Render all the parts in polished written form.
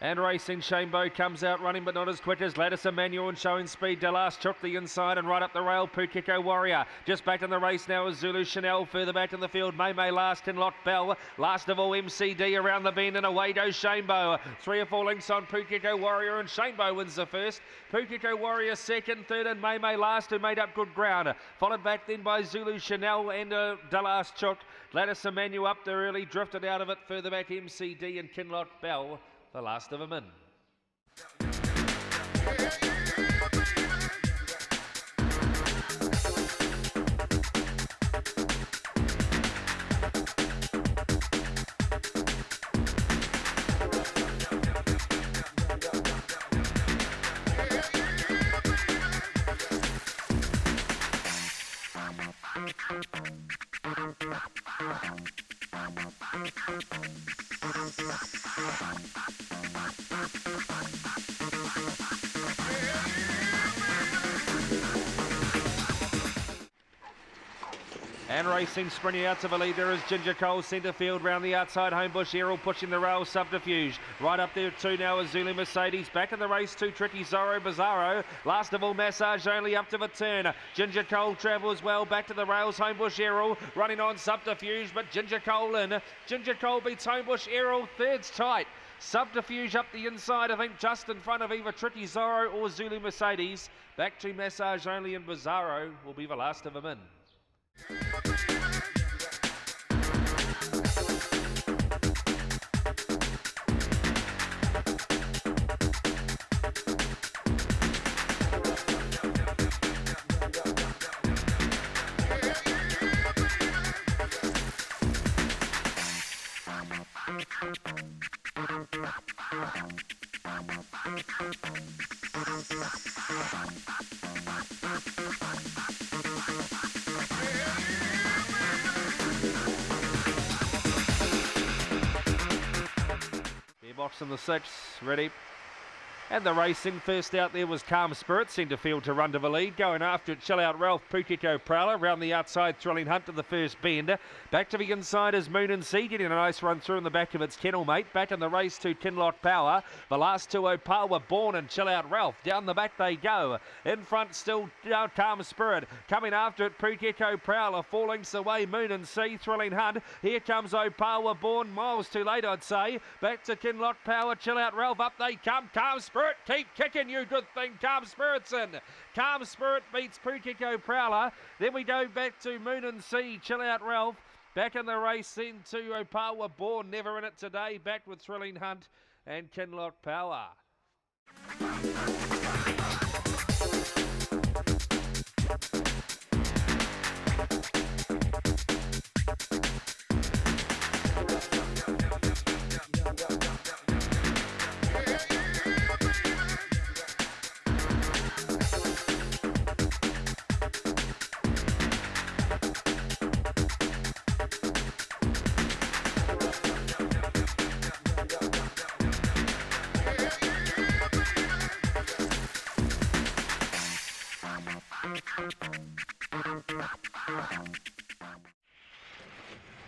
And racing, Shanebeau comes out running but not as quick as Gladys Emmanuel and showing speed. Delas took the inside and right up the rail. Pukeko Warrior just back in the race now is Zulu Chanel. Further back in the field, May last, Kinloch Bell. Last of all, MCD around the bend and away goes Shanebeau. 3 or 4 lengths on Pukeko Warrior and Shanebeau wins the first. Pukeko Warrior second, third and May last who made up good ground. Followed back then by Zulu Chanel and Delas Chook. Gladys Emmanuel up there early, drifted out of it. Further back MCD and Kinloch Bell. The last of them in. And racing, sprinting out to the lead, there is Ginger Cole, centre field, round the outside, Homebush Errol pushing the rail, Subterfuge. Right up there too now is Zulu Mercedes, back in the race too, Tricky Zorro Bizarro. Last of all, Massage only up to the turn. Ginger Cole travels well, back to the rails, Homebush Errol running on Subterfuge, but Ginger Cole in. Ginger Cole beats Homebush Errol, third's tight. Subterfuge up the inside, I think just in front of either Tricky Zorro or Zulu Mercedes. Back to Massage only and Bizarro will be the last of them in. Box in the 6, ready. And the racing, first out there was Calm Spirit, centre field to run to the lead. Going after it, Chill Out Ralph, Pukeko Prowler. Round the outside, Thrilling Hunt to the first bend. Back to the inside is Moon and Sea, getting a nice run through in the back of its kennel mate. Back in the race to Kinloch Power. The last two, Opawa Born and Chill Out Ralph. Down the back they go. In front still Calm Spirit. Coming after it, Pukeko Prowler. 4 lengths away, Moon and Sea, Thrilling Hunt. Here comes Opawa Born. Miles too late, I'd say. Back to Kinloch Power, Chill Out Ralph. Up they come. Calm Spirit, keep kicking, you good thing. Calm Spirit's in. Calm Spirit beats Pukeko Prowler. Then we go back to Moon and Sea, Chill Out Ralph. Back in the race then to Opawa Born, never in it today. Back with Thrilling Hunt and Kinloch Power.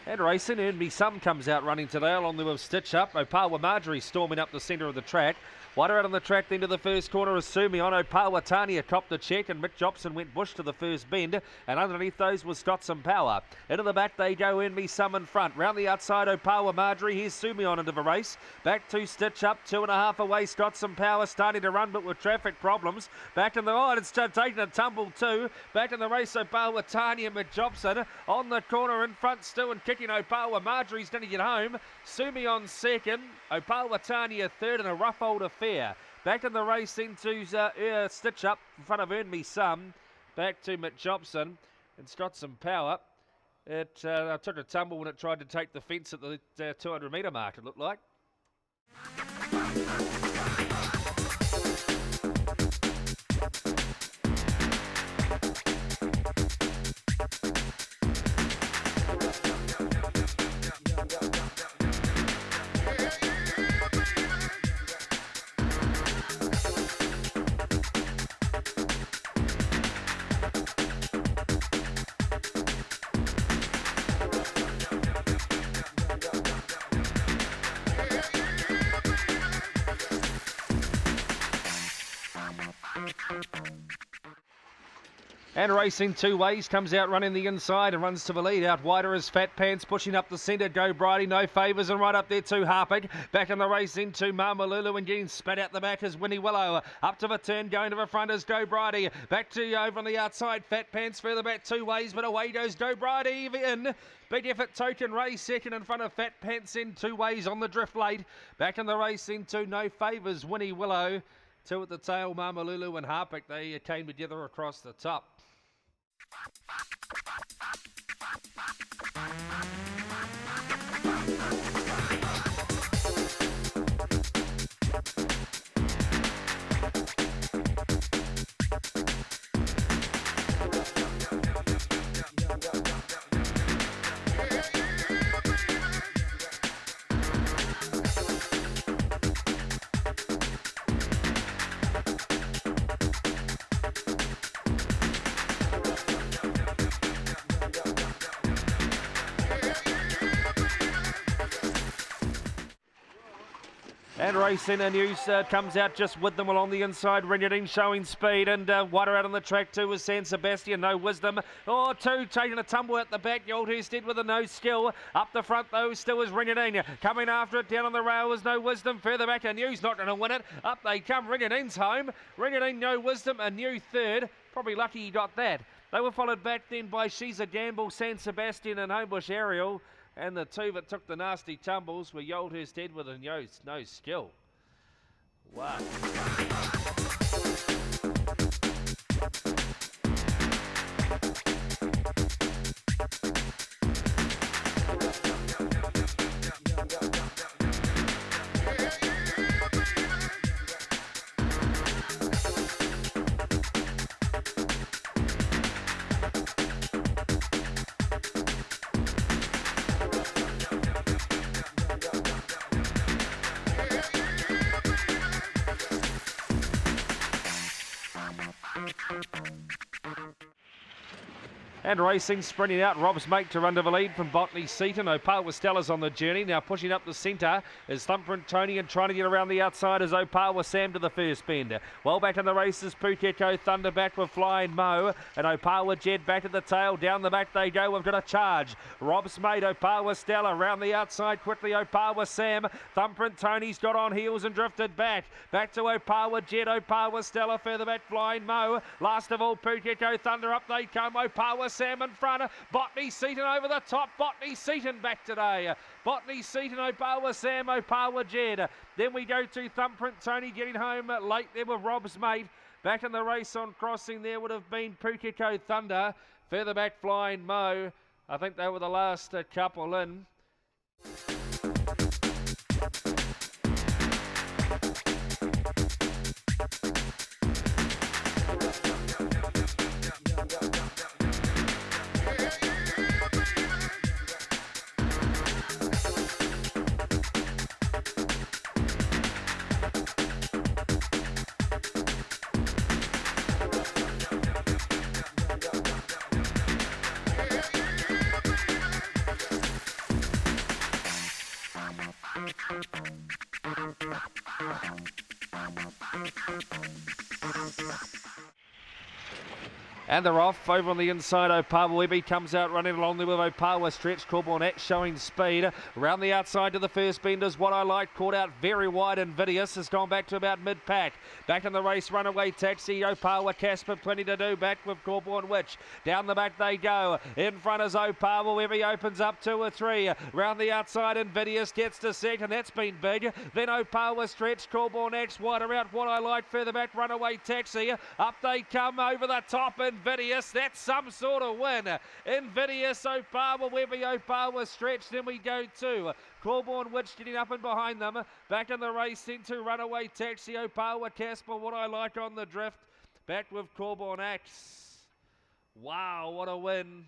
And racing, Earn Me Some comes out running today along the with Stitch Up. Opawa Marjorie storming up the centre of the track. Wider out on the track then to the first corner is Sumi on. Opawa Tania copped the check and Mick Jobson went bush to the first bend. And underneath those was Got Some Power. Into the back they go, Earn Me Some in front. Round the outside, Opawa Marjorie. Here's Sumi on into the race. Back to Stitch Up, 2.5 away. Got Some Power starting to run but with traffic problems. Back in the, oh, it's taking a tumble too. Back in the race, Opawa Tania, Mick Jobson on the corner in front still and kicking. Opawa Marjorie's going to get home. Sumi on second. Opawa Tania third in a rough old affair. Back in the race into Stitch Up in front of Earn Me Some. Back to Mick Jobson. It's got some power. It took a tumble when it tried to take the fence at the 200 metre mark, it looked like. And racing two ways, comes out running the inside and runs to the lead. Out wider is Fat Pants, pushing up the centre. Go Bridie, no favours, and right up there to Harpic. Back in the race into Mamalulu, and getting spat out the back is Winnie Willow. Up to the turn, going to the front is Go Bridie. Back to over on the outside, Fat Pants further back two ways, but away goes Go Bridie in. Big effort token race, second in front of Fat Pants in two ways on the drift late. Back in the race into no favours, Winnie Willow. Two at the tail, Mamalulu and Harpic. They came together across the top. And racing and news comes out just with them along the inside. Ringadine showing speed, and wider out on the track too was San Sebastian. No Wisdom. Oh, two taking a tumble at the back. Oldhurst with a no skill. Up the front though still is Ringadine. Coming after it down on the rail is No Wisdom. Further back, a New's not going to win it. Up they come. Ringadine's home. Ringadine, No Wisdom, a New third. Probably lucky he got that. They were followed back then by She's a Gamble, San Sebastian and Homebush Ariel. And the two that took the nasty tumbles were Oldhurst with a no skill. Wow. And racing, sprinting out, Rob's mate to run to the lead from Botany Seaton. Opawa Stella's on the journey. Now pushing up the centre is Thumpering Tony, and trying to get around the outside is Opawa Sam to the first bend. Well back in the race is Pukeko Thunder back with Flying Mo, and Opawa Jed back at the tail. Down the back they go. We've got a charge. Rob's mate, Opawa Stella, round the outside quickly. Opawa Sam. Thumpering Tony's got on heels and drifted back. Back to Opawa Jed, Opawa Stella, further back Flying Mo. Last of all, Pukeko Thunder, up they come. Opawa Sam in front. Botany Seaton over the top. Botany Seaton back today. Botany Seaton, Opawa Sam, Opawa Jed. Then we go to Thumbprint Tony getting home late there with Rob's mate. Back in the race on crossing there would have been Pukeko Thunder. Further back Flying Mo. I think they were the last couple in. And they're off over on the inside. Opawa Webby comes out running along there with Opawa Stretch. Corborn Act showing speed. Around the outside to the first bend is What I Like. Caught out very wide. Invidious has gone back to about mid-pack. Back in the race, Runaway Taxi. Opawa Casper, plenty to do. Back with Corborn Witch. Down the back they go. In front is Opawa Webby. Opens up 2 or 3. Round the outside, Invidious gets to second. That's been big. Then Opawa Stretch. Corborn Act wider out. What I Like. Further back, Runaway Taxi. Up they come over the top. Invidious, that's some sort of win. Invidious, Opawa Webby, Opawa Stretch. Then we go to Corborn Witch getting up and behind them. Back in the race into Runaway Taxi, Opawa Casper, What I Like on the drift. Back with Corborn Axe. Wow, what a win.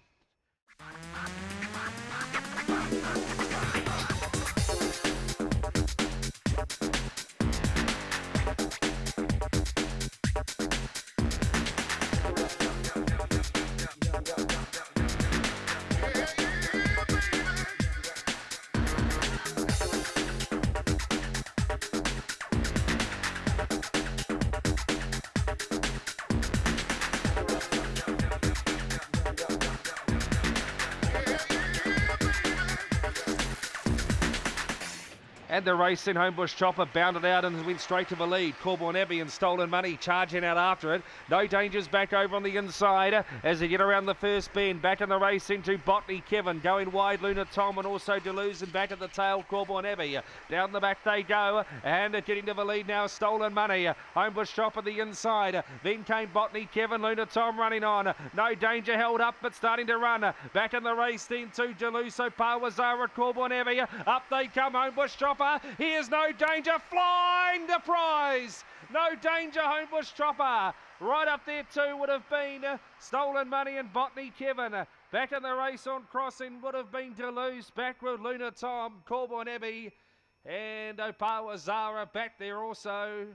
And the race in Homebush Chopper bounded out and went straight to the lead. Corborn Abbey and Stolen Money charging out after it. No Dangers back over on the inside as they get around the first bend. Back in the race into Botany Kevin. Going wide, Luna Tom and also Deleuze, and back at the tail, Corborn Abbey. Down the back they go, and getting to the lead now, Stolen Money. Homebush Chopper the inside. Then came Botany Kevin, Luna Tom running on. No Danger held up but starting to run. Back in the race then to Deleuze, Pawazara, Corborn Abbey. Up they come, Homebush Chopper. Here's No Danger, flying the prize. No Danger, Homebush Chopper. Right up there too would have been Stolen Money and Botany Kevin. Back in the race on crossing would have been Deleuze. Back with Luna Tom, Corborn Abbey, and Opawa Zara back there also.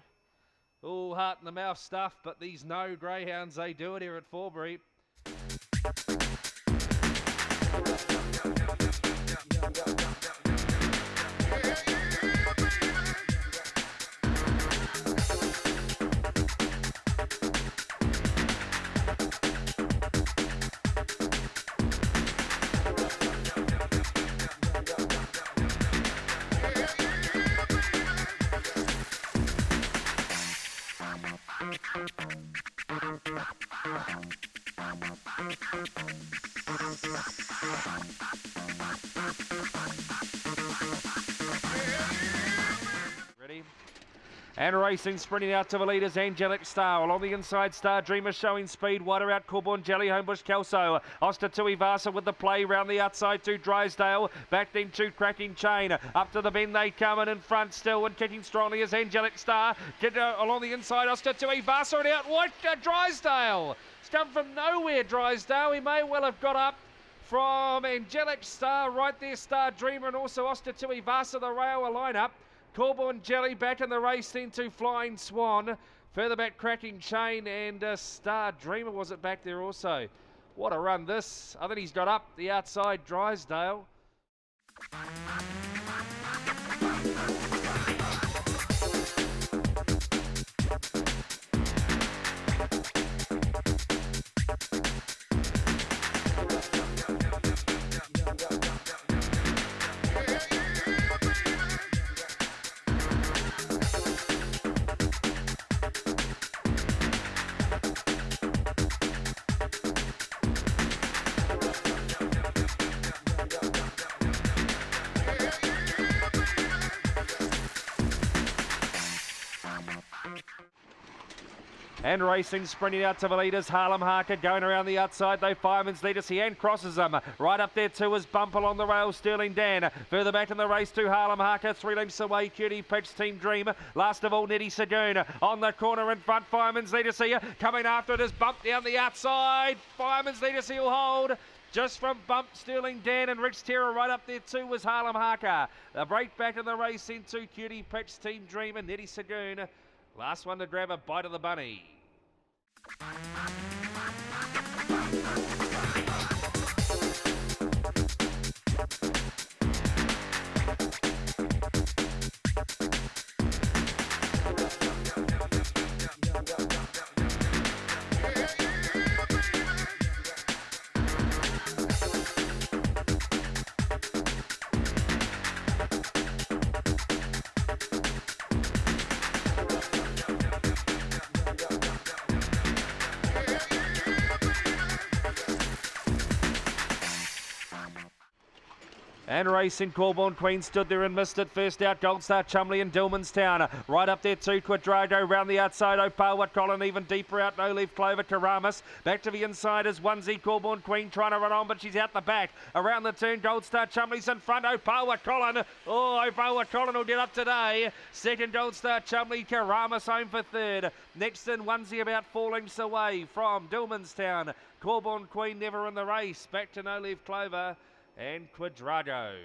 All heart in the mouth stuff, but these no greyhounds, they do it here at Forbury. Ready? And racing, sprinting out to the leaders, Angelic Star. Along the inside, Star Dreamer showing speed. Wider out, Corborn Jelly, Homebush Kelso. Ostatui Vasa with the play round the outside to Drysdale. Back then to Cracking Chain. Up to the bend they come, and in front still and kicking strongly is Angelic Star. Along the inside, Ostatui Vasa and out wide, Drysdale. It's come from nowhere, Drysdale. He may well have got up from Angelic Star. Right there, Star Dreamer and also Ostatui Vasa, the railway lineup. Corborn Jelly back in the race into Flying Swan. Further back, Cracking Chain and Star Dreamer was it back there also. What a run this. I think he's got up the outside, Drysdale. And racing, sprinting out to the leaders, Harlem Harker going around the outside, though Fireman's leader, and crosses them. Right up there too is Bump along the rail, Sterling Dan. Further back in the race to Harlem Harker, 3 lengths away, Cutie Pitch, Team Dream. Last of all, Nettie Sagoon. On the corner in front, Fireman's leader, coming after it is Bump down the outside. Fireman's leader, will hold. Just from Bump, Sterling Dan and Rich Terror right up there too was Harlem Harker. The break back in the race into Cutie Pitch, Team Dream and Nettie Sagoon. Last one to grab a bite of the bunny. And racing, Corborn Queen stood there and missed it. First out, Gold Star Chumley and Dillmanstown. Right up there too, Quadrago round the outside. Opawa Colin even deeper out. No Leaf Clover, Karamas. Back to the inside is Onesie, Corborn Queen trying to run on, but she's out the back. Around the turn, Gold Star Chumley's in front. Opawa Colin. Oh, Opawa Colin will get up today. Second, Gold Star Chumley, Karamas home for third. Next in, Onesie about 4 lengths away from Dillmanstown. Corborn Queen never in the race. Back to No Leaf Clover and Quadrago.